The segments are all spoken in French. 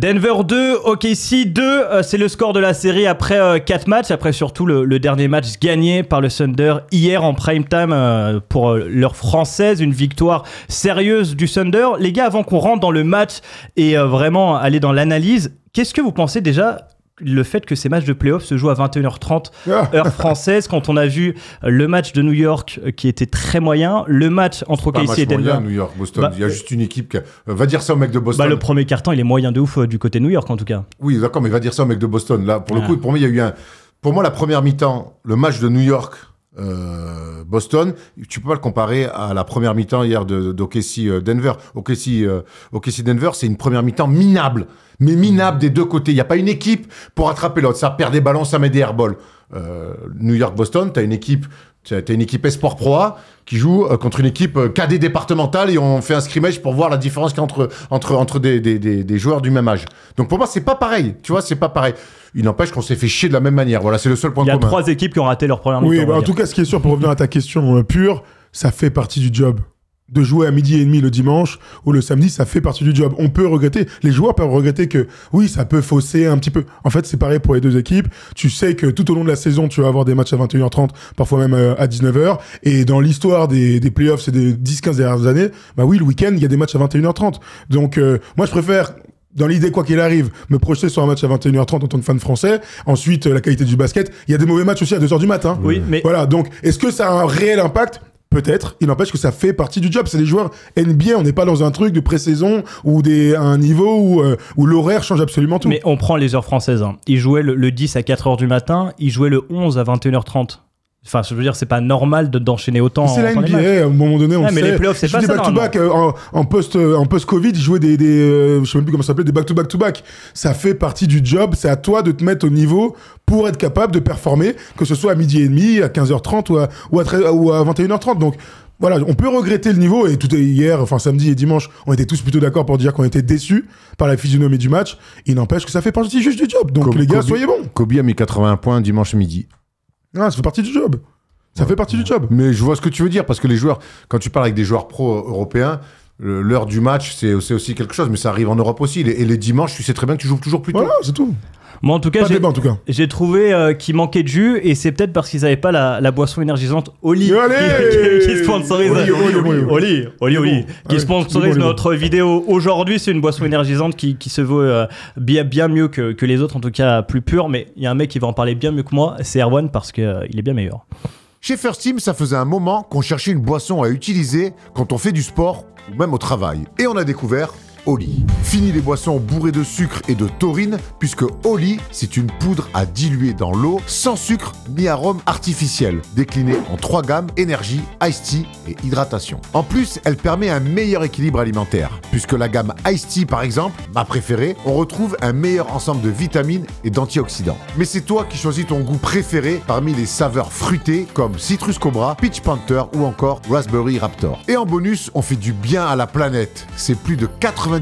Denver 2, OKC 2, c'est le score de la série après 4 matchs, après surtout le dernier match gagné par le Thunder hier en prime time pour l'heure française, une victoire sérieuse du Thunder. Les gars, avant qu'on rentre dans le match et vraiment aller dans l'analyse, qu'est-ce que vous pensez déjà le fait que ces matchs de playoff se jouent à 21h30 heure française, quand on a vu le match de New York qui était très moyen, le match entre OKC et Denver. New York, Boston, il y a juste une équipe qui va dire ça au mec de Boston. Le premier quart-temps, il est moyen de ouf du côté de New York en tout cas. Oui, d'accord, mais va dire ça au mec de Boston. Là, pour le coup, pour moi, il y a eu pour moi, la première mi-temps, le match de New York. Boston, tu peux pas le comparer à la première mi-temps hier d'OKC Denver. OKC Denver, c'est une première mi-temps minable, mais minable des deux côtés. Il y a pas une équipe pour attraper l'autre. Ça perd des ballons, ça met des airballs. New York Boston, t'as une équipe Esport Pro A qui joue contre une équipe cadet départementale et on fait un scrimmage pour voir la différence qu'il y a entre des joueurs du même âge. Donc pour moi, c'est pas pareil. Tu vois, c'est pas pareil. Il n'empêche qu'on s'est fait chier de la même manière. Voilà, c'est le seul point commun. Il y a 3 équipes qui ont raté leur première mi-temps. Oui, en tout cas, ce qui est sûr, pour revenir à ta question pure, ça fait partie du job. De jouer à 12h30 le dimanche ou le samedi, ça fait partie du job. On peut regretter, les joueurs peuvent regretter que oui, ça peut fausser un petit peu. En fait, c'est pareil pour les deux équipes. Tu sais que tout au long de la saison, tu vas avoir des matchs à 21h30, parfois même à 19h. Et dans l'histoire des playoffs, c'est des 10-15 dernières années, bah oui, le week-end, il y a des matchs à 21h30. Donc, moi, je préfère, dans l'idée, quoi qu'il arrive, me projeter sur un match à 21h30 en tant que fan français. Ensuite, la qualité du basket. Il y a des mauvais matchs aussi à 2h du matin. Oui, mais... Voilà, donc, est-ce que ça a un réel impact ? Peut-être, il n'empêche que ça fait partie du job. C'est les joueurs NBA, on n'est pas dans un truc de pré-saison ou à un niveau où l'horaire change absolument tout. Mais on prend les heures françaises. Hein. Ils jouaient le 10 à 4h du matin, ils jouaient le 11 à 21h30. Enfin, je veux dire, c'est pas normal d'enchaîner autant. C'est la NBA, à un moment donné, on mais sait. les playoffs, c'est pas ça. Des back-to-back en post-Covid, ils jouaient je sais même plus comment ça s'appelait, des back-to-back. Ça fait partie du job. C'est à toi de te mettre au niveau pour être capable de performer, que ce soit à 12h30, à 15h30 ou à 21h30. Donc, voilà, on peut regretter le niveau, et samedi et dimanche, on était tous plutôt d'accord pour dire qu'on était déçus par la physionomie du match. Il n'empêche que ça fait partie juste du job. Donc, les gars, soyez bons. Kobe a mis 81 points dimanche midi. Ah, ça fait partie du job. Ça fait partie du job. Mais je vois ce que tu veux dire, parce que les joueurs, quand tu parles avec des joueurs pro européens, l'heure du match, c'est aussi quelque chose, mais ça arrive en Europe aussi. Et les dimanches, tu sais très bien que tu joues toujours plus tôt. Voilà, c'est tout. Moi, en tout cas, j'ai trouvé qu'il manquait de jus, et c'est peut-être parce qu'ils n'avaient pas la boisson énergisante Oli qui sponsorise qui sponsorise notre vidéo aujourd'hui. C'est une boisson énergisante qui se veut bien mieux que les autres, en tout cas plus pure. Mais il y a un mec qui va en parler bien mieux que moi, c'est Erwan, parce qu'il est bien meilleur. Chez First Team, ça faisait un moment qu'on cherchait une boisson à utiliser quand on fait du sport ou même au travail. Et on a découvert Oli. Fini les boissons bourrées de sucre et de taurine, puisque Oli, c'est une poudre à diluer dans l'eau, sans sucre ni arôme artificiel, déclinée en 3 gammes, énergie, iced tea et hydratation. En plus, elle permet un meilleur équilibre alimentaire, puisque la gamme iced tea, par exemple, ma préférée, on retrouve un meilleur ensemble de vitamines et d'antioxydants. Mais c'est toi qui choisis ton goût préféré parmi les saveurs fruitées comme Citrus Cobra, Peach Panther ou encore Raspberry Raptor. Et en bonus, on fait du bien à la planète. C'est plus de 90%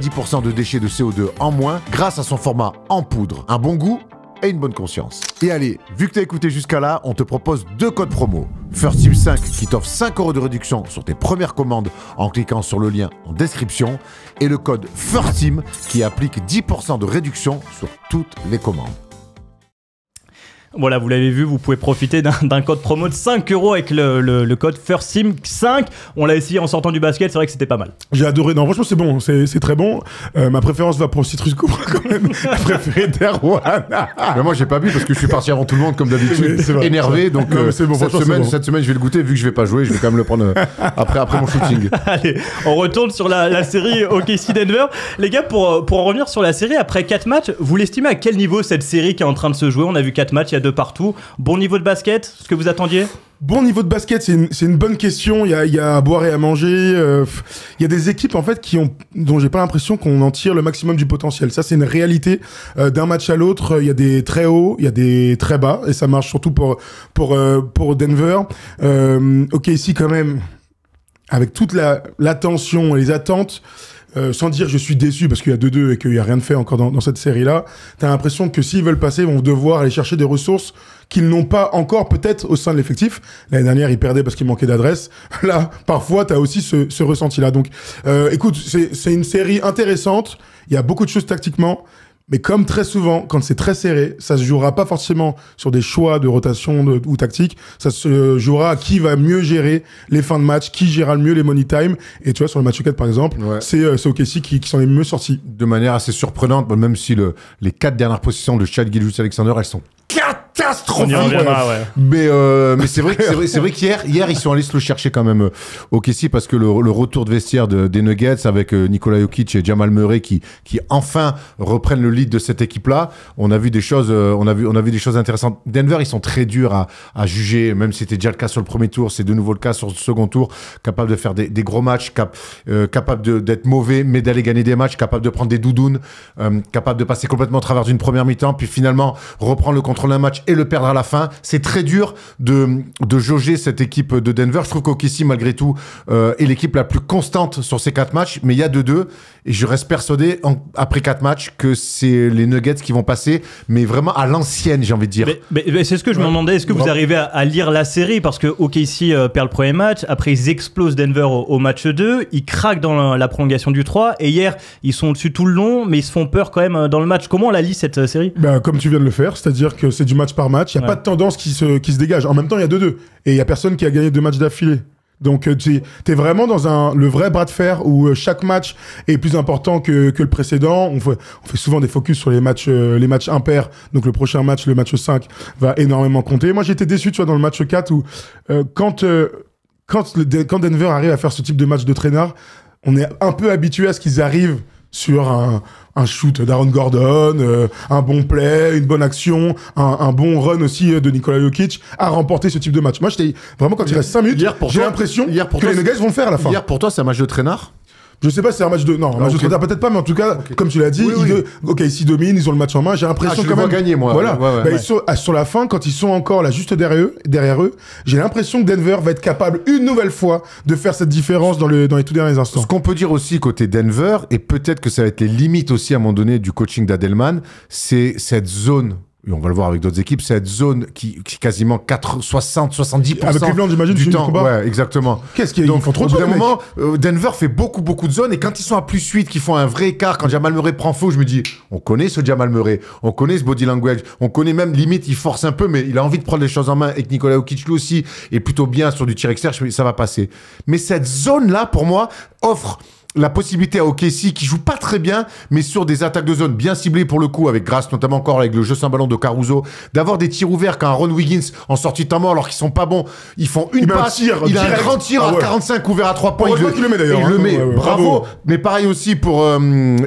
de déchets de CO2 en moins grâce à son format en poudre. Un bon goût et une bonne conscience. Et allez, vu que t'as écouté jusqu'à là, on te propose 2 codes promo. First Team 5 qui t'offre 5 € de réduction sur tes premières commandes en cliquant sur le lien en description, et le code First Team qui applique 10% de réduction sur toutes les commandes. Voilà, vous l'avez vu, vous pouvez profiter d'un code promo de 5 € avec le code FIRSTTEAM5. On l'a essayé en sortant du basket, c'est vrai que c'était pas mal. J'ai adoré. Non, franchement, c'est bon, c'est très bon. Ma préférence va pour Citrus Cobra quand même. La préférée d'Erwan. Mais moi, j'ai pas bu parce que je suis parti avant tout le monde, comme d'habitude, énervé. Donc, non, bon, cette semaine, je vais le goûter. Vu que je vais pas jouer, je vais quand même le prendre après mon shooting. Allez, on retourne sur la série OKC Denver. Les gars, pour en revenir sur la série, après 4 matchs, vous l'estimez à quel niveau cette série qui est en train de se jouer? On a vu 4 matchs, il y a 2 partout. Bon niveau de basket, ce que vous attendiez? Bon niveau de basket, c'est une bonne question. Il y a à boire et à manger. Il y a des équipes en fait dont j'ai pas l'impression qu'on en tire le maximum du potentiel. Ça, c'est une réalité. D'un match à l'autre, il y a des très hauts, il y a des très bas, et ça marche surtout pour Denver. OKC quand même, avec toute l'attention et les attentes. Sans dire je suis déçu parce qu'il y a 2-2 et qu'il n'y a rien de fait encore dans cette série-là, t'as l'impression que s'ils veulent passer, ils vont devoir aller chercher des ressources qu'ils n'ont pas encore peut-être au sein de l'effectif. L'année dernière, ils perdaient parce qu'il manquait d'adresse. Là, parfois, t'as aussi ce ressenti-là. Donc, écoute, c'est une série intéressante. Il y a beaucoup de choses tactiquement. Mais comme très souvent, quand c'est très serré, ça se jouera pas forcément sur des choix de rotation ou tactique. Ça se jouera à qui va mieux gérer les fins de match, qui gérera le mieux les money time. Et tu vois, sur le match 4, par exemple, c'est OKC qui s'en est mieux sorti. De manière assez surprenante, même si les 4 dernières positions de Shai Gilgeous-Alexander, elles sont catastrophiques. Mais c'est vrai qu'hier ils sont allés se le chercher quand même OKC, parce que le retour de vestiaire des Nuggets avec Nikola Jokic et Jamal Murray qui enfin reprennent le lead de cette équipe là, on a vu des choses des choses intéressantes. Denver, ils sont très durs à juger, même si c'était déjà le cas sur le premier tour, c'est de nouveau le cas sur le second tour, capable de faire des gros matchs, capable d'être mauvais mais d'aller gagner des matchs, capable de prendre des doudounes, capable de passer complètement au travers d'une première mi-temps puis finalement reprendre le contrôle d'un match et le perdre à la fin. C'est très dur de jauger cette équipe de Denver. Je trouve qu'OKC, malgré tout, est l'équipe la plus constante sur ces 4 matchs, mais il y a 2-2, et je reste persuadé, après 4 matchs, que c'est les Nuggets qui vont passer, mais vraiment à l'ancienne, j'ai envie de dire. Mais c'est ce que je me demandais, est-ce que vous arrivez à lire la série, parce que OKC perd le premier match, après ils explosent Denver au match 2, ils craquent dans la prolongation du 3, et hier, ils sont au-dessus tout le long, mais ils se font peur quand même dans le match. Comment on la lit, cette série ? Comme tu viens de le faire, c'est-à-dire que c'est du match par match, il n'y a pas de tendance qui se dégage. En même temps, il y a 2-2, et il n'y a personne qui a gagné 2 matchs d'affilée. Donc t'es vraiment dans le vrai bras de fer où chaque match est plus important que le précédent. On fait souvent des focus sur les matchs impairs. Donc le prochain match, le match 5, va énormément compter. Moi, j'étais déçu, tu vois, dans le match 4 où quand Denver arrive à faire ce type de match de traîneur, on est un peu habitué à ce qu'ils arrivent sur un shoot d'Aaron Gordon, un bon play, une bonne action, un bon run aussi de Nikola Jokic à remporter ce type de match. Moi, j'étais vraiment, quand il reste 5 minutes, j'ai l'impression que les Nuggets vont le faire à la fin. Hier, pour toi, c'est un match de traînard ? Je sais pas si c'est un match de... Non, un match de traîneur, peut-être pas, mais en tout cas, comme tu l'as dit, ils dominent, ils ont le match en main. J'ai l'impression quand même... gagner, moi. Voilà. Sur la fin, quand ils sont encore là, juste derrière eux, j'ai l'impression que Denver va être capable, une nouvelle fois, de faire cette différence dans les tout derniers instants. Ce qu'on peut dire aussi côté Denver, et peut-être que ça va être les limites aussi à un moment donné du coaching d'Adelman, c'est cette zone... Et on va le voir avec d'autres équipes, cette zone qui quasiment 60-70% avec Cleveland, j'imagine, du temps. Ouais, exactement. Qu'est-ce qu'il y a? Donc, ils font trop de d'un moment, Denver fait beaucoup de zones, et quand ils sont à +8, qu'ils font un vrai écart, quand Jamal Murray prend faux, je me dis, on connaît ce Jamal Murray, on connaît ce body language, on connaît même, limite, il force un peu, mais il a envie de prendre les choses en main, et que Nikola Jokic, lui aussi, est plutôt bien sur du tir extérieur, ça va passer. Mais cette zone-là, pour moi, offre la possibilité à OKC, qui joue pas très bien, mais sur des attaques de zone bien ciblées pour le coup, grâce notamment encore avec le jeu sans ballon de Caruso, d'avoir des tirs ouverts quand Aaron Wiggins en sortie de temps mort, alors qu'ils sont pas bons, ils font une passe, il a un grand tir à 45 ouvert à 3 points, il le met d'ailleurs. Il le met, bravo. Mais pareil aussi pour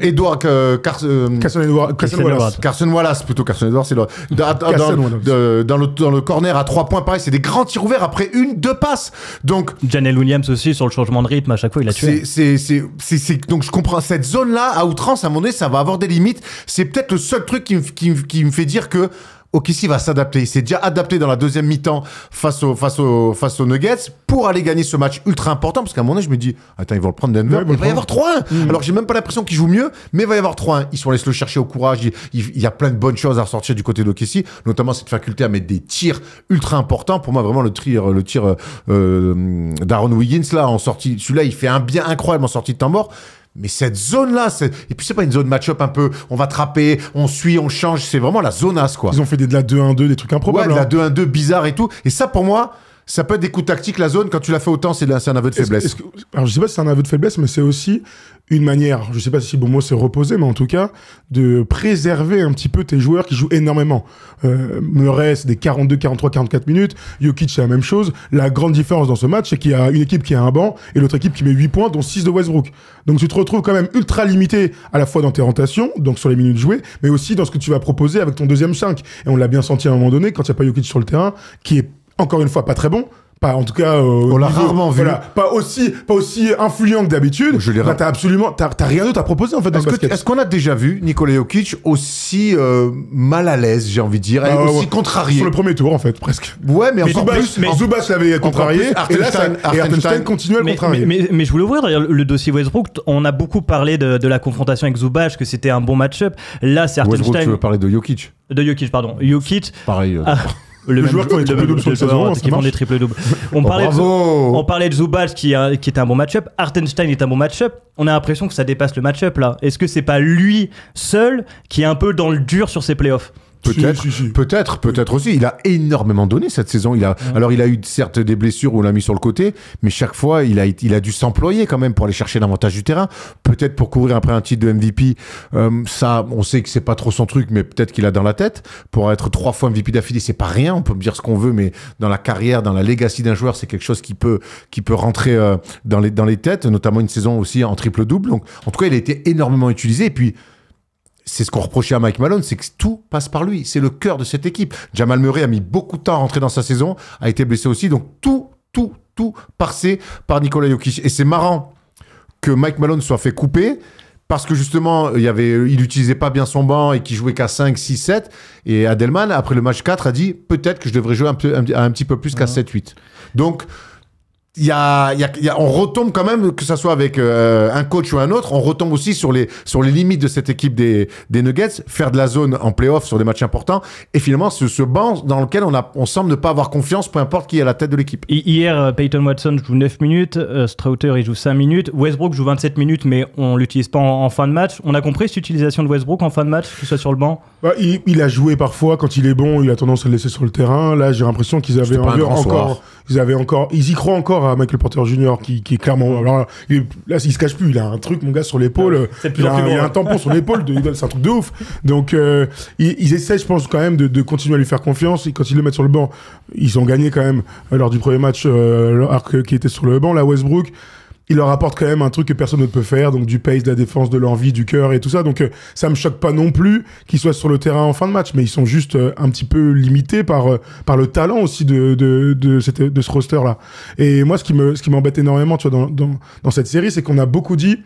Edward Carson Wallace, plutôt Carson Edwards, c'est dans le corner à 3 points, pareil, c'est des grands tirs ouverts après 1-2 passes. Donc Janelle Williams aussi sur le changement de rythme, à chaque fois il a tué. Donc je comprends cette zone-là à outrance, à un moment donné, ça va avoir des limites. C'est peut-être le seul truc qui me fait dire que OKC va s'adapter. Il s'est déjà adapté dans la deuxième mi-temps face aux Nuggets pour aller gagner ce match ultra important, parce qu'à un moment donné, je me dis, attends, ils vont le prendre Denver, il va y avoir 3-1. Alors j'ai même pas l'impression qu'ils jouent mieux, mais il va y avoir 3-1. Ils sont allés se le chercher au courage. Il y a plein de bonnes choses à ressortir du côté d'OKC, notamment cette faculté à mettre des tirs ultra importants. Pour moi, vraiment, le tir d'Aaron Wiggins, là, en sortie, celui-là, il fait un bien incroyable en sortie de temps mort. Mais cette zone-là, et puis c'est pas une zone match-up un peu, on va trapper, on suit, on change, c'est vraiment la zonasse, quoi. Ils ont fait de la 2-1-2, des trucs improbables. Ouais, de la 2-1-2 bizarre et tout. Et ça, pour moi, ça peut être des coups tactiques, la zone. Quand tu l'as fait autant, c'est un aveu de faiblesse. Alors, je sais pas si c'est un aveu de faiblesse, mais c'est aussi une manière, je sais pas si bon mot c'est reposer, mais en tout cas, de préserver un petit peu tes joueurs qui jouent énormément. Murray, c'est des 42, 43, 44 minutes. Jokic, c'est la même chose. La grande différence dans ce match, c'est qu'il y a une équipe qui a un banc et l'autre équipe qui met 8 points, dont 6 de Westbrook. Donc tu te retrouves quand même ultra limité à la fois dans tes rotations, donc sur les minutes jouées, mais aussi dans ce que tu vas proposer avec ton deuxième 5. Et on l'a bien senti à un moment donné, quand il n'y a pas Jokic sur le terrain, qui est encore une fois pas très bon. Pas, en tout cas, on l'a rarement vu. Voilà, pas aussi influent que d'habitude. T'as rien d'autre à proposer en fait dans le basket. Est-ce qu'on a déjà vu Nikola Jokic aussi mal à l'aise, j'ai envie de dire, aussi contrarié sur le premier tour en fait, presque. Ouais, mais encore plus. Zubac l'avait contrarié, et Hartenstein continuait à le contrarier. Mais je voulais ouvrir le dossier Westbrook. On a beaucoup parlé de la confrontation avec Zubac, que c'était un bon match-up. Là, c'est Hartenstein. Westbrook, tu veux parler de Jokic? De Jokic, pardon. Jokic. Pareil. Le joueur qui font des triple-doubles sur le saison, qui font des triple-doubles. On parlait de Zubac qui était un bon match-up. Hartenstein est un bon match-up. On a l'impression que ça dépasse le match-up là. Est-ce que c'est pas lui seul qui est un peu dans le dur sur ses playoffs? Peut-être aussi. Il a énormément donné cette saison. Alors, il a eu certes des blessures où on l'a mis sur le côté, mais chaque fois, il a dû s'employer quand même pour aller chercher l'avantage du terrain. Peut-être pour courir après un titre de MVP. Ça, on sait que c'est pas trop son truc, mais peut-être qu'il a dans la tête. Pour être 3 fois MVP d'affilée, c'est pas rien. On peut me dire ce qu'on veut, mais dans la carrière, dans la legacy d'un joueur, c'est quelque chose qui peut rentrer dans les têtes, notamment une saison aussi en triple-double. Donc, en tout cas, il a été énormément utilisé. Et puis, c'est ce qu'on reprochait à Mike Malone, c'est que tout passe par lui. C'est le cœur de cette équipe. Jamal Murray a mis beaucoup de temps à rentrer dans sa saison, a été blessé aussi. Donc tout passé par Nikola Jokic. Et c'est marrant que Mike Malone soit fait couper parce que justement, il utilisait pas bien son banc et qu'il jouait qu'à 5, 6, 7. Et Adelman, après le match 4, a dit peut-être que je devrais jouer un petit peu plus qu'à 7, 8. Donc, on retombe quand même, que ça soit avec un coach ou un autre, on retombe aussi sur les limites de cette équipe des Nuggets, faire de la zone en play-off sur des matchs importants, et finalement ce banc dans lequel on semble ne pas avoir confiance, peu importe qui est à la tête de l'équipe. Hier, Peyton Watson joue 9 minutes, Strouter il joue 5 minutes, Westbrook joue 27 minutes, mais on l'utilise pas en fin de match. On a compris cette utilisation de Westbrook en fin de match, que ce soit sur le banc? Il a joué parfois, quand il est bon, il a tendance à le laisser sur le terrain. Là, j'ai l'impression qu'ils avaient ils y croient encore à Michael Porter Jr. qui est clairement. Alors, là, il se cache plus. Il a un truc, mon gars, sur l'épaule. Il a un tampon sur l'épaule. C'est un truc de ouf. Donc, ils essaient, je pense, quand même de continuer à lui faire confiance. Et quand ils le mettent sur le banc, ils ont gagné quand même lors du premier match qui était sur le banc. Là, Westbrook, il leur apporte quand même un truc que personne ne peut faire, donc du pace, de la défense, de l'envie, du cœur et tout ça. Donc ça me choque pas non plus qu'ils soient sur le terrain en fin de match, mais ils sont juste un petit peu limités par le talent aussi de ce roster-là. Et moi, ce qui m'embête énormément, tu vois, dans cette série, c'est qu'on a beaucoup dit,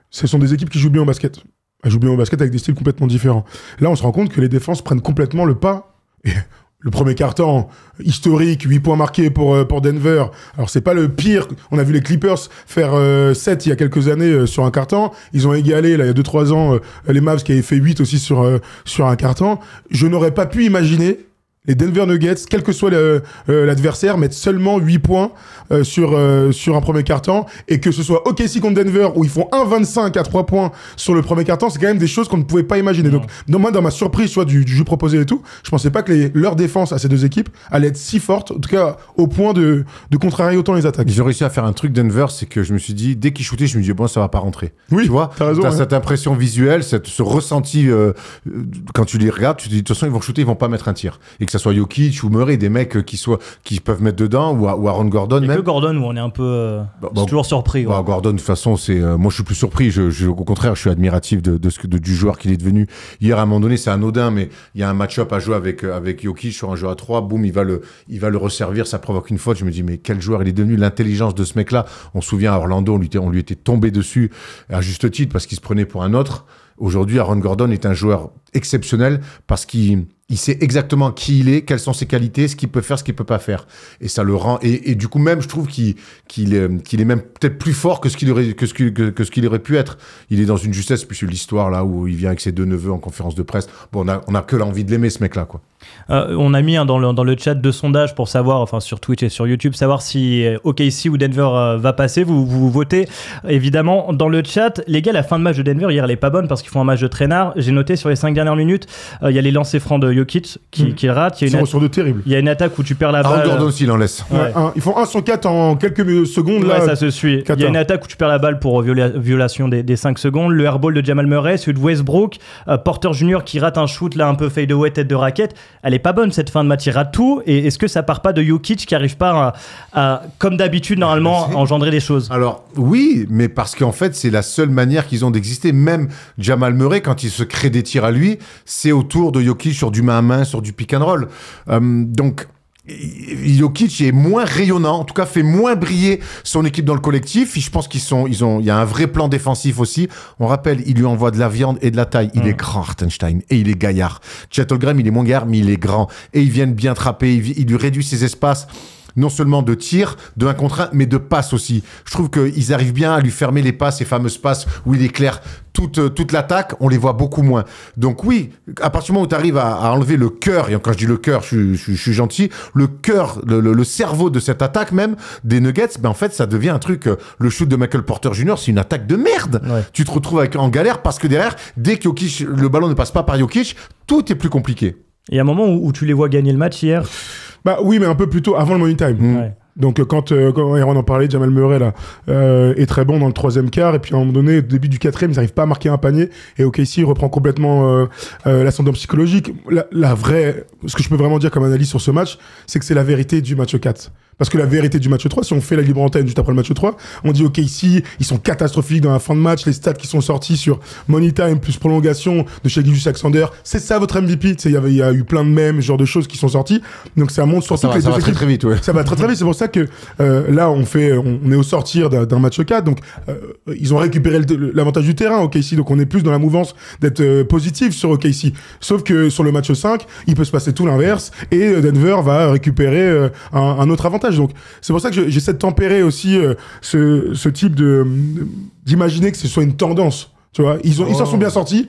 ce sont des équipes qui jouent bien au basket. Elles jouent bien au basket avec des styles complètement différents. Là, on se rend compte que les défenses prennent complètement le pas. Et le premier quart-temps, historique, 8 points marqués pour Denver. Alors, c'est pas le pire. On a vu les Clippers faire 7 il y a quelques années sur un quart-temps. Ils ont égalé, là, il y a 2-3 ans, les Mavs qui avaient fait 8 aussi sur un quart-temps. Je n'aurais pas pu imaginer les Denver Nuggets, quel que soit l'adversaire, mettent seulement 8 points sur un premier quart-temps, et que ce soit OKC contre Denver, où ils font 1,25 à 3 points sur le premier quart-temps, c'est quand même des choses qu'on ne pouvait pas imaginer. Donc, moi, dans ma surprise, soit du jeu proposé et tout, je pensais pas que leur défense à ces deux équipes allait être si forte, en tout cas au point de contrarier autant les attaques. Ils ont réussi à faire un truc Denver, c'est que je me suis dit, dès qu'ils shootaient, je me dis bon, ça va pas rentrer. Oui, tu vois, t'as raison. T'as cette impression visuelle, ce ressenti quand tu les regardes, tu te dis de toute façon ils vont shooter, ils vont pas mettre un tir. Et que ça soit Jokic ou Murray, des mecs qui peuvent mettre dedans, ou Aaron Gordon même. Que Gordon où on est un peu toujours surpris. Ouais. Gordon, de toute façon, moi je suis plus surpris. Au contraire, je suis admiratif du joueur qu'il est devenu. Hier, à un moment donné, c'est anodin, mais il y a un match-up à jouer avec Jokic sur un jeu à 3. Boum, il va le resservir, ça provoque une faute. Je me dis, mais quel joueur il est devenu, l'intelligence de ce mec-là. On se souvient à Orlando, on lui était tombé dessus à juste titre parce qu'il se prenait pour un autre. Aujourd'hui, Aaron Gordon est un joueur exceptionnel parce qu'il sait exactement qui il est, quelles sont ses qualités, ce qu'il peut faire, ce qu'il peut pas faire. Et ça le rend. Et du coup, même, je trouve qu'il est même peut-être plus fort que ce qu'il aurait pu être. Il est dans une justesse, puis sur l'histoire là où il vient avec ses 2 neveux en conférence de presse. Bon, on a que l'envie de l'aimer, ce mec-là, quoi. On a mis dans le chat 2 sondages pour savoir, enfin sur Twitch et sur YouTube, savoir si OKC ou Denver va passer. Vous votez évidemment dans le chat. Les gars, la fin de match de Denver hier, elle est pas bonne parce qu'ils font un match de traînard. J'ai noté sur les 5 dernières minutes, il y a les lancers francs de Jokic qui ratent. Ils sont sur de terribles. Il y a une attaque où tu perds la balle. Aaron Gordon aussi, il en laisse. Ouais. Ils font 1 sur 4 en quelques secondes. Ouais, là, ça se suit. 4. Il y a une attaque où tu perds la balle pour violation des 5 secondes. Le airball de Jamal Murray, celui de Westbrook, Porter Jr. qui rate un shoot là un peu fade away, tête de raquette. Elle est pas bonne cette fin de match, il rate tout. Et est-ce que ça part pas de Jokic qui arrive pas à comme d'habitude normalement engendrer des choses? Alors oui, mais parce qu'en fait c'est la seule manière qu'ils ont d'exister. Même Jamal Murray, quand il se crée des tirs à lui, c'est autour de Jokic sur du main à main, sur du pick and roll. Donc Jokic est moins rayonnant, en tout cas fait moins briller son équipe dans le collectif. Je pense il y a un vrai plan défensif aussi. On rappelle, il lui envoie de la viande et de la taille. Il est grand, Hartenstein, et il est gaillard. Chet Holmgren, il est moins gaillard, mais il est grand. Et ils viennent bien trapper, il lui réduit ses espaces. non seulement de tir, de 1 contre 1, mais de passes aussi. Je trouve qu'ils arrivent bien à lui fermer les passes, ces fameuses passes où il éclaire toute l'attaque, on les voit beaucoup moins. Donc oui, à partir du moment où tu arrives à enlever le cœur, et quand je dis le cœur, je suis gentil, le cœur, le cerveau de cette attaque même, des Nuggets, ben en fait, ça devient un truc, le shoot de Michael Porter Jr., c'est une attaque de merde. Ouais. Tu te retrouves en galère parce que derrière, dès que Jokic, le ballon ne passe pas par Jokic, tout est plus compliqué. Il y a un moment où tu les vois gagner le match hier. Bah oui, mais un peu plus tôt, avant le money time. Ouais. Donc quand on en parlait, Jamal Murray là est très bon dans le 3e quart, et puis à un moment donné, au début du 4e, ils n'arrivent pas à marquer un panier, et OKC reprend complètement l'ascendant psychologique. La vraie, ce que je peux vraiment dire comme analyse sur ce match, c'est que c'est la vérité du match 4. Parce que la vérité du match 3, si on fait la libre antenne juste après le match 3, on dit OKC, ils sont catastrophiques dans la fin de match, les stats qui sont sortis sur money time plus prolongation de Shai Gilgeous-Alexander, c'est ça votre MVP. Il y a eu plein de mèmes, genre de choses qui sont sorties. Donc ça montre surtout que ça va très vite, ouais. Ça va très vite. C'est pour ça que là on est au sortir d'un match 4, donc ils ont récupéré l'avantage du terrain OKC, donc on est plus dans la mouvance d'être positif sur OKC. Sauf que sur le match 5, il peut se passer tout l'inverse, et Denver va récupérer un autre avantage. Donc c'est pour ça que j'essaie de tempérer aussi ce type d'imaginer que ce soit une tendance. Tu vois, ils s'en sont bien sortis,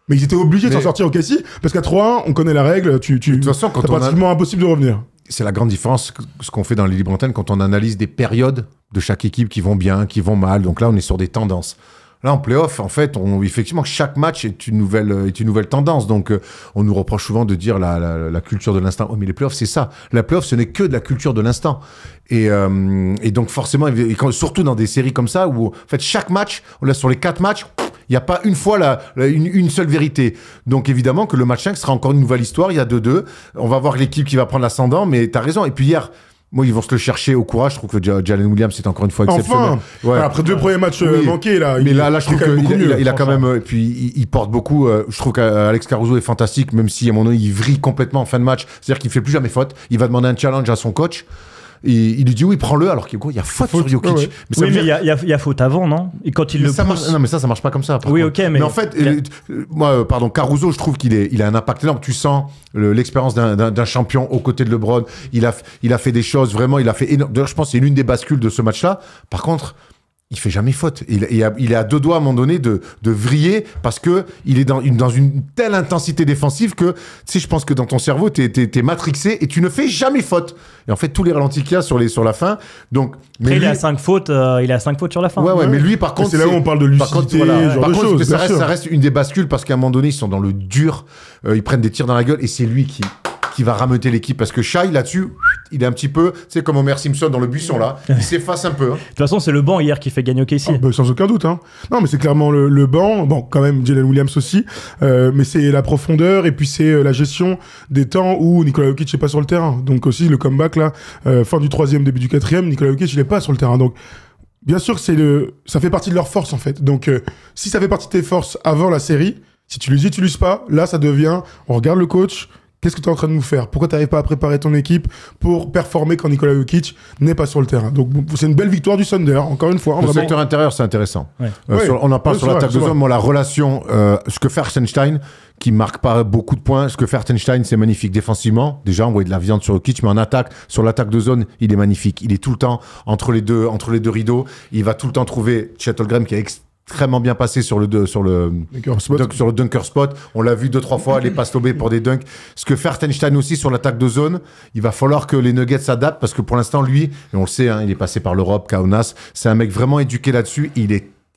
mais ils étaient obligés de s'en sortir au OKC, parce qu'à 3-1, on connaît la règle, de toute façon, c'est pratiquement impossible de revenir. C'est la grande différence, ce qu'on fait dans les libres antennes, quand on analyse des périodes de chaque équipe qui vont bien, qui vont mal. Donc là, on est sur des tendances. Là, en play-off, en fait, effectivement, chaque match est une nouvelle tendance. Donc, on nous reproche souvent de dire la culture de l'instant. Oh, mais les play-offs, c'est ça. La play-off, ce n'est que de la culture de l'instant. Et donc, forcément, surtout dans des séries comme ça, où, en fait, chaque match, là, sur les 4 matchs, il n'y a pas une fois une seule vérité. Donc, évidemment, que le match 5 sera encore une nouvelle histoire. Il y a 2-2. On va voir l'équipe qui va prendre l'ascendant, mais tu as raison. Et puis, hier, moi, ils vont se le chercher au courage. Je trouve que Jalen Williams, c'est encore une fois exceptionnel. Enfin, ouais. Après 2 premiers matchs manqués, là. Mais là, je trouve qu'il a quand même. Puis, il porte beaucoup. Je trouve qu'Alex Caruso est fantastique, même si, à mon avis, il vrille complètement en fin de match. C'est-à-dire qu'il ne fait plus jamais faute. Il va demander un challenge à son coach. Et il lui dit oui, prends-le, alors qu'il y a faute sur Jokic. Ouais. Mais il y a faute avant, non? Et quand il non, mais ça marche pas comme ça. Oui, ok, mais en fait, moi, Caruso, je trouve qu'il a un impact énorme. Tu sens l'expérience d'un champion aux côtés de LeBron. Il a fait des choses, vraiment, il a fait énorme. D'ailleurs, je pense que c'est l'une des bascules de ce match-là. Par contre, il fait jamais faute. Il est à 2 doigts à un moment donné de vriller, parce que il est dans une telle intensité défensive que, tu sais, je pense que dans ton cerveau, t'es matrixé et tu ne fais jamais faute. Et en fait, tous les ralentis qu'il y a sur la fin. Donc, mais lui, il a 5 fautes. Il a 5 fautes sur la fin. Ouais, mais lui, par contre, c'est là où on parle de lucidité, genre de choses. Ça reste une des bascules, parce qu'à un moment donné, ils sont dans le dur. Ils prennent des tirs dans la gueule, et c'est lui qui va rameuter l'équipe, parce que Shai, là-dessus, il est un petit peu, tu sais, comme Homer Simpson dans le buisson, là, il s'efface un peu. Hein. De toute façon, c'est le banc hier qui fait gagner OKC. Sans aucun doute. Hein. Non, mais c'est clairement le banc, bon, quand même Jalen Williams aussi, mais c'est la profondeur, et puis c'est la gestion des temps où Nikola Jokic n'est pas sur le terrain. Donc aussi, le comeback, là, fin du 3e, début du 4e, Nikola Jokic, il n'est pas sur le terrain. Donc, bien sûr, ça fait partie de leur force, en fait. Donc, si ça fait partie de tes forces avant la série, si tu les utilises pas, là, ça devient, on regarde le coach. Qu'est-ce que tu es en train de nous faire? Pourquoi tu n'arrives pas à préparer ton équipe pour performer quand Nikola Jokic n'est pas sur le terrain? Donc, c'est une belle victoire du Thunder, encore une fois. Le secteur intérieur, c'est intéressant. Ouais. On en parle sur l'attaque de zone. Moi, la relation, ce que fait Hartenstein, qui marque pas beaucoup de points, ce que fait Hartenstein, c'est magnifique défensivement. Déjà, on voit de la viande sur Jokic, mais en attaque, sur l'attaque de zone, il est magnifique. Il est tout le temps entre les deux rideaux. Il va tout le temps trouver Chet Holmgren, qui est extrêmement bien passé sur le dunker spot. On l'a vu 2-3 fois, les passes lobées pour des dunks. Ce que fait Hartenstein aussi sur l'attaque de zone, il va falloir que les Nuggets s'adaptent, parce que pour l'instant, lui, et on le sait, hein, il est passé par l'Europe, Kaunas, c'est un mec vraiment éduqué là-dessus.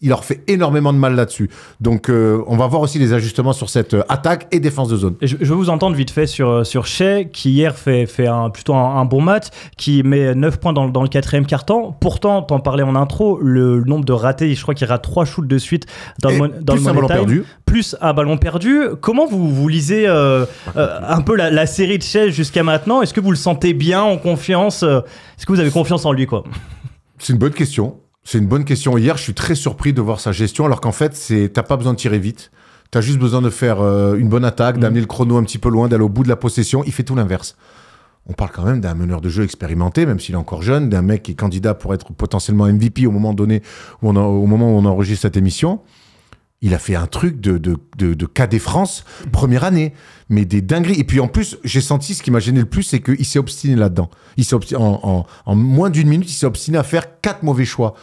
Il leur fait énormément de mal là-dessus. Donc, on va voir aussi les ajustements sur cette attaque et défense de zone. Et je veux vous entendre vite fait sur Shai, qui hier fait plutôt un bon match, qui met 9 points dans le 4e quart-temps. Pourtant, t'en parlais en intro, le nombre de ratés, je crois qu'il rate 3 shoots de suite dans le money time, plus un ballon perdu. Comment vous lisez un peu la série de Shai jusqu'à maintenant? Est-ce que vous le sentez bien, en confiance? Est-ce que vous avez confiance en lui, quoi? C'est une bonne question. C'est une bonne question. Hier, je suis très surpris de voir sa gestion, alors qu'en fait, t'as pas besoin de tirer vite. T'as juste besoin de faire une bonne attaque, d'amener le chrono un petit peu loin, d'aller au bout de la possession. Il fait tout l'inverse. On parle quand même d'un meneur de jeu expérimenté, même s'il est encore jeune, d'un mec qui est candidat pour être potentiellement MVP au moment donné, au moment où on enregistre cette émission. il a fait un truc de Cadet France, première année. Mais des dingueries. Et puis en plus, j'ai senti, ce qui m'a gêné le plus, c'est qu'il s'est obstiné là-dedans. En moins d'une minute, il s'est obstiné à faire 4 mauvais choix.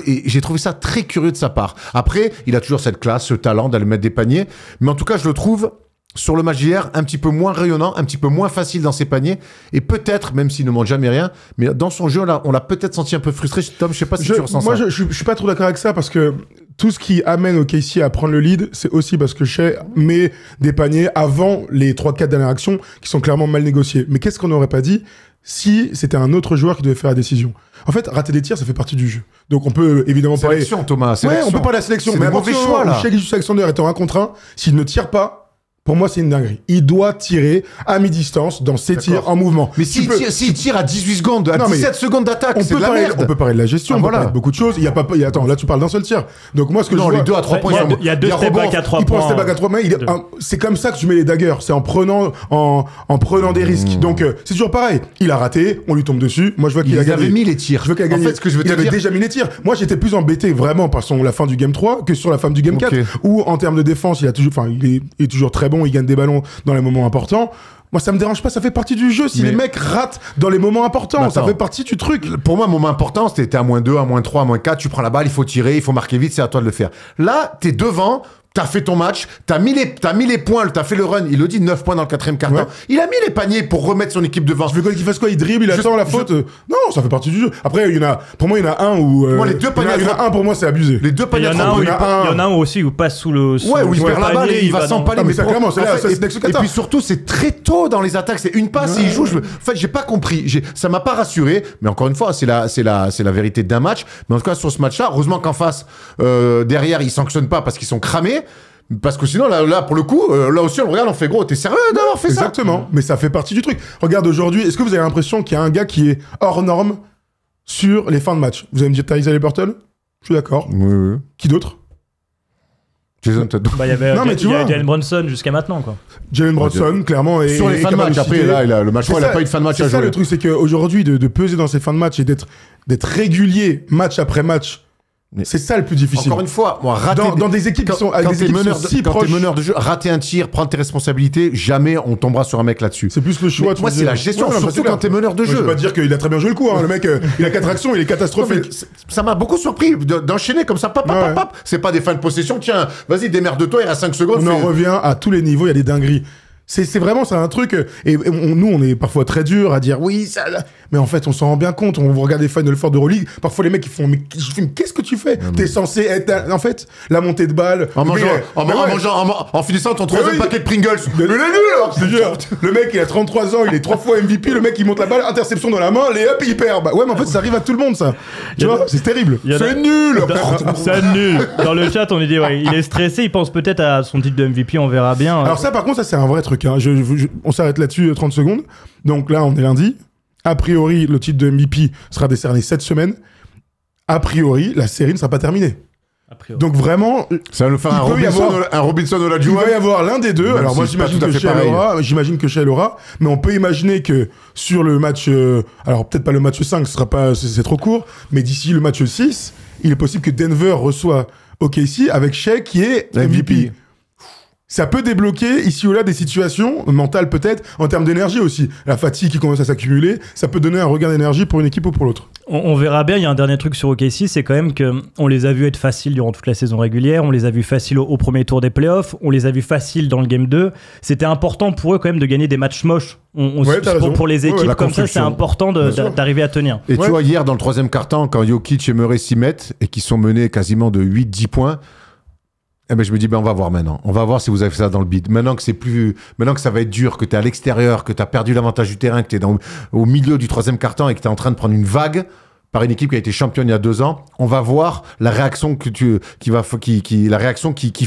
Et j'ai trouvé ça très curieux de sa part. Après, il a toujours cette classe, ce talent d'aller mettre des paniers. Mais en tout cas, je le trouve, sur le match d'hier, un petit peu moins rayonnant, un petit peu moins facile dans ses paniers. Et peut-être, même s'il ne montre jamais rien, mais dans son jeu, on l'a peut-être senti un peu frustré. Tom, je sais pas si tu ressens ça. Moi, je suis pas trop d'accord avec ça parce que tout ce qui amène OKC à prendre le lead, c'est aussi parce que Shai met des paniers avant les 3-4 dernières actions qui sont clairement mal négociées. Mais qu'est-ce qu'on n'aurait pas dit si c'était un autre joueur qui devait faire la décision? En fait, rater des tirs, ça fait partie du jeu. Donc on peut évidemment parler... Sélection, Thomas, Ouais, on peut parler de la sélection. C'est Mais des mauvais choix, là. Shai Gilgeous-Alexander étant 1 contre 1, s'il ne tire pas, pour moi, c'est une dinguerie. Il doit tirer à mi-distance dans ses tirs en mouvement. Mais s'il tire à 18 secondes, à 17 secondes d'attaque, c'est de la merde. On peut parler de la gestion, on peut parler de beaucoup de choses. Il y a pas, attends, là, tu parles d'un seul tir. Donc moi, ce que je vois... les deux à 3 points. Il y a 2 step back à 3 points. Il prend step back à 3 points. C'est comme ça que tu mets les daggers. C'est en prenant des risques. Donc, c'est toujours pareil. Il a raté, on lui tombe dessus. Moi, je vois qu'il a gagné. Il avait mis les tirs. Je veux qu'il a gagné. En fait, ce que je veux te dire... Il avait déjà mis les tirs. Moi, j'étais plus embêté vraiment par la fin du game 3 que sur la fin du game 4. Où, en termes de défense, il est toujours très bon. Il gagne des ballons dans les moments importants. Moi, ça me dérange pas, ça fait partie du jeu. Si les mecs ratent dans les moments importants, ça fait partie du truc. Pour moi, moment important, c'était à -2, à -3, à -4, tu prends la balle, il faut tirer, il faut marquer vite, c'est à toi de le faire. Là, t'es devant, t'as fait ton match, t'as mis les points, t'as fait le run, il le dit, 9 points dans le 4e quart-temps. Ouais. Il a mis les paniers pour remettre son équipe devant. Je veux qu'il fasse quoi? Il dribble, il attend la faute? Non, ça fait partie du jeu. Après, pour moi, il y en a un où... les deux paniers... Il y en a un, pour moi, c'est abusé. Les deux paniers... Il y en a un aussi où passe sous le... Ouais, où il perd la balle et il va sans palier. Mais ça, clairement, c'est là, et puis surtout, c'est très tôt dans les attaques. C'est une passe et il joue. En fait, j'ai pas compris. Ça m'a pas rassuré. Mais encore une fois, c'est la vérité d'un match. Mais en tout cas, sur ce match-là, heureusement qu'en face, derrière, ils sanctionnent pas parce qu'ils sont cramés. Parce que sinon, là, pour le coup, là aussi, on regarde, on fait gros. T'es sérieux d'avoir fait ça? Exactement. Mais ça fait partie du truc. Regarde aujourd'hui, est-ce que vous avez l'impression qu'il y a un gars qui est hors norme sur les fins de match? Vous allez me dire Tyrese Haliburton? Je suis d'accord. Oui. Qui d'autre? Jason Tatum. Il y avait Jalen Brunson jusqu'à maintenant, quoi. Jalen Brunson, clairement. Sur les fins de match. Après, là, le match, il n'a pas eu de fin de match à jouer. C'est ça le truc, c'est qu'aujourd'hui, de peser dans ces fins de match et d'être régulier match après match, c'est ça le plus difficile. Encore une fois, moi, dans des équipes qui sont avec des équipes si proches. Quand t'es meneur de jeu, rater un tir, prendre tes responsabilités, jamais on tombera sur un mec là-dessus. C'est plus le choix. Moi, c'est la gestion, surtout quand t'es meneur de jeu. Je vais pas dire qu'il a très bien joué le coup. Le mec, il a 4 actions, il est catastrophique. Ça m'a beaucoup surpris d'enchaîner comme ça. Pap. C'est pas des fins de possession. Tiens, vas-y, démerde-toi, il reste 5 secondes. On en revient à tous les niveaux. Il y a des dingueries. C'est vraiment un truc, et nous on est parfois très dur à dire oui ça, mais en fait on s'en rend bien compte. On regarde les Final Four d'Euroleague, parfois les mecs ils font mais qu'est-ce que tu fais? T'es censé être en fait la montée de balle en finissant ton 3e paquet de Pringles. Mais il est nul, je te jure. Le mec il a 33 ans, il est 3 fois MVP, le mec il monte la balle, interception dans la main, les up il perd. Bah ouais, mais en fait ça arrive à tout le monde ça. Tu vois, c'est terrible. C'est nul. C'est nul. Dans le chat on dit ouais, il est stressé, il pense peut-être à son titre de MVP, on verra bien. Alors ça par contre ça c'est un vrai truc. On s'arrête là-dessus 30 secondes. Donc là, on est lundi. A priori, le titre de MVP sera décerné cette semaine. A priori, la série ne sera pas terminée. Donc vraiment... Ça va nous faire un Robinson Olajuwon. Il va y avoir l'un des deux. Alors moi, j'imagine que Shai l'aura. Mais on peut imaginer que sur le match... alors peut-être pas le match 5, c'est trop court. Mais d'ici le match 6, il est possible que Denver reçoit OKC avec Shai qui est MVP. Ça peut débloquer ici ou là des situations mentales peut-être, en termes d'énergie aussi. La fatigue qui commence à s'accumuler, ça peut donner un regain d'énergie pour une équipe ou pour l'autre. On verra bien. Il y a un dernier truc sur OKC, c'est quand même qu'on les a vus être faciles durant toute la saison régulière, on les a vus faciles au premier tour des playoffs, on les a vus faciles dans le game 2. C'était important pour eux quand même de gagner des matchs moches. Pour les équipes comme ça, c'est important d'arriver à tenir. Et tu vois, hier dans le 3e quart-temps, quand Jokic et Murray s'y mettent et qu'ils sont menés quasiment de 8-10 points, eh ben je me dis on va voir maintenant. On va voir si vous avez fait ça dans le bid. Maintenant que ça va être dur, que t'es à l'extérieur, que t'as perdu l'avantage du terrain, que t'es au milieu du 3e quart-temps et que t'es en train de prendre une vague par une équipe qui a été championne il y a 2 ans, on va voir la réaction qu'il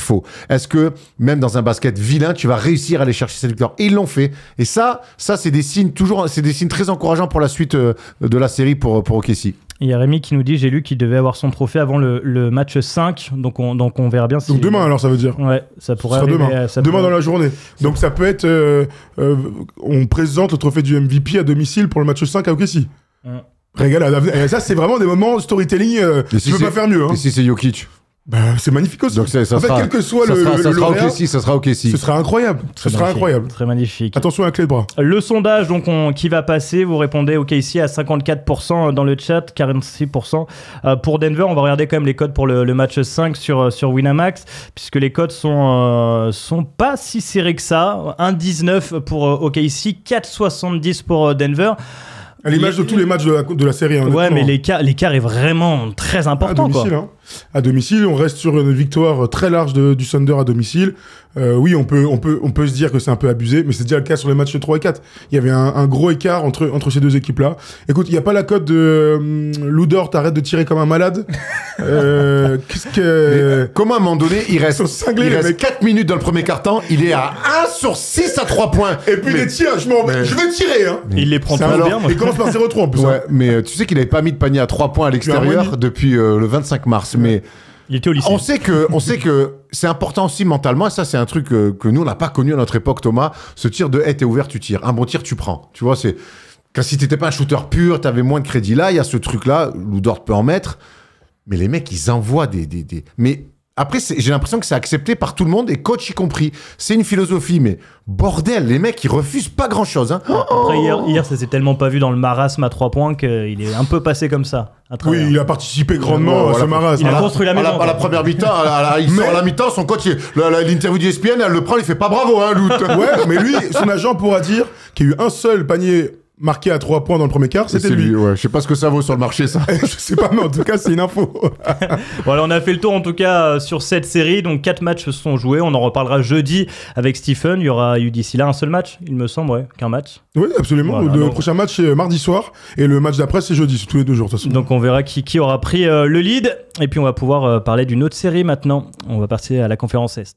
faut. Est-ce que même dans un basket vilain, tu vas réussir à aller chercher cette victoire? Et ils l'ont fait. Et ça c'est des signes très encourageants pour la suite de la série pour OKC. Il y a Rémi qui nous dit, j'ai lu qu'il devait avoir son trophée avant le match 5, donc on verra bien si... Donc demain alors ça veut dire? Ouais, ça pourrait arriver. Demain dans la journée. Donc ça peut être... on présente le trophée du MVP à domicile pour le match 5 à OKC. Régal, ça c'est vraiment des moments storytelling, tu peux pas faire mieux. Hein. Et si c'est Jokic? Bah, c'est magnifique aussi. Donc ça en fait, sera, quel que soit ça le sera lauréat, OKC, ça sera OKC. ce sera incroyable. Ce sera Magnifique, incroyable. Très magnifique. Attention à la clé de bras. Le sondage, donc, qui va passer, vous répondez OKC à 54% dans le chat, 46% pour Denver. On va regarder quand même les codes pour le match 5 sur Winamax, puisque les codes sont pas si serrés que ça. 1,19 pour OKC, 4,70 pour Denver. À l'image de tous les matchs de la série. Hein, Ouais, mais l'écart est vraiment très important. À domicile, quoi. hein. À domicile, on reste sur une victoire très large du Thunder à domicile. Oui, on peut se dire que c'est un peu abusé, mais c'est déjà le cas sur les matchs 3 et 4. Il y avait un gros écart entre ces deux équipes-là. Écoute, il n'y a pas la cote de Lou Dort, t'arrêtes de tirer comme un malade. Qu'est-ce que... Comment à un moment donné, il reste, cinglés, il les reste mecs. 4 minutes dans le premier quart-temps, il est à 1 sur 6 à 3 points. Et puis les tirs, je vais tirer, hein. Il les prend C'est très un- bien. Moi. Il commence par 0-3 en plus. Ouais, hein. mais tu sais qu'il n'avait pas mis de panier à 3 points à l'extérieur depuis le 25 mars. Mais Il était au lycée. on sait que c'est important aussi mentalement, et ça c'est un truc que nous on n'a pas connu à notre époque, Thomas. Ce tir de hey, t'es ouvert, tu tires. Un bon tir, tu prends. Tu vois, c'est quand si t'étais pas un shooter pur, t'avais moins de crédit. Là, il y a ce truc-là, Lou Dort peut en mettre, mais les mecs ils envoient des... Mais après, j'ai l'impression que c'est accepté par tout le monde, et coach y compris. C'est une philosophie, mais bordel, les mecs ils refusent pas grand-chose. Hein. Après, hier, ça s'est tellement pas vu dans le marasme à 3 points qu'il est un peu passé comme ça. À travers. Oui, il a participé grandement à ce marasme. Il a Voilà. construit la maison. À la première mi-temps, il sort à la mi-temps, son coach, l'interview d'ESPN, elle le prend, il fait pas bravo, hein, Lou. Ouais, mais lui, son agent pourra dire qu'il y a eu un seul panier marqué à 3 points dans le premier quart, c'était lui. Ouais. Je sais pas ce que ça vaut sur le marché, ça. Je sais pas, mais en tout cas, c'est une info. Voilà, on a fait le tour en tout cas sur cette série. Donc 4 matchs se sont joués. On en reparlera jeudi avec Stephen. Il y aura eu d'ici là un seul match, il me semble, ouais, qu'un match. Oui, absolument. Voilà, Le donc- prochain match, c'est mardi soir. Et le match d'après, c'est jeudi. C'est tous les 2 jours, de toute façon. Donc on verra qui aura pris le lead. Et puis on va pouvoir parler d'une autre série maintenant. On va passer à la conférence Est.